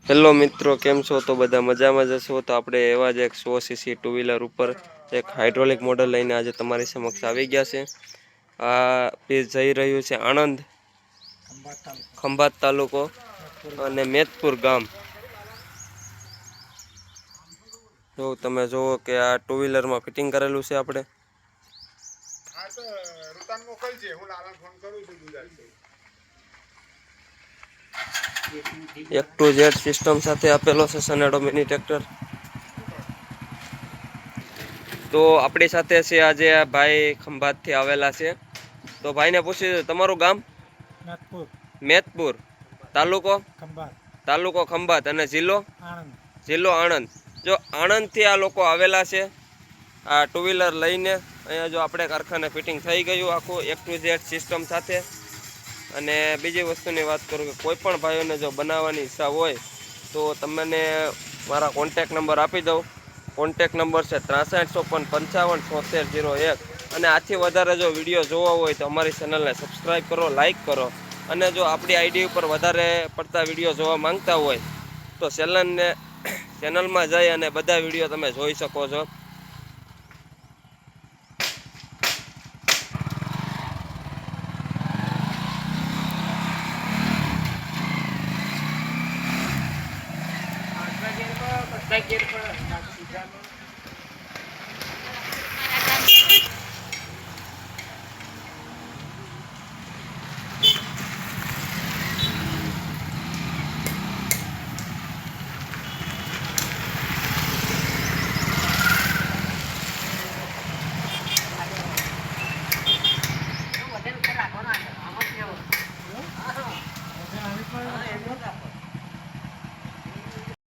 Hello મિત્રો, કેમ છો? તો બધા મજામાં જશો. તો આપણે એવા જ એક 100cc ટુ વ્હીલર ઉપર એક હાઇડ્રોલિક મોડલ લઈને આજે તમારી સમક્ષ આવી ગયા છે. આ પીસ જઈ રહ્યું છે આણંદ, ખંભાત તાલુકો અને મેદપુર ગામ. જો તમે જુઓ કે આ ટુ વ્હીલરમાં ફિટિંગ કરેલું છે આપણે. એક ટુ ઝેડ સિસ્ટમ સાથે આપેલો છે સનેડો મિની ટ્રેક્ટર. તો આપણી સાથે છે આજે આ ભાઈ ખંભાતથી આવેલા છે. તો ભાઈને પૂછી તમારું ગામ? મેદપુર. તાલુકો? તાલુકો ખંભાત અને જિલ્લો? જિલ્લો આણંદ. જો આણંદથી આ લોકો આવેલા છે આ ટુ વ્હીલર લઈને. અહીંયા જો આપણે કારખાને ફિટિંગ થઈ ગયું આખું એક ટુ ઝેડ સિસ્ટમ સાથે. અને બીજી વસ્તુની વાત કરું કે કોઈ પણ ભાઈઓને જો બનાવવાની ઈચ્છા હોય તો તમને મારા કોન્ટેક નંબર આપી દઉં. કોન્ટેક નંબર છે 6354557601. અને આથી વધારે જો વિડીયો જોવા હોય તો અમારી ચેનલને સબસ્ક્રાઈબ કરો, લાઈક કરો. અને જો આપણી આઈડી ઉપર વધારે પડતા વિડીયો જોવા માંગતા હોય તો ચેનલમાં જઈ અને બધા વિડીયો તમે જોઈ શકો છો.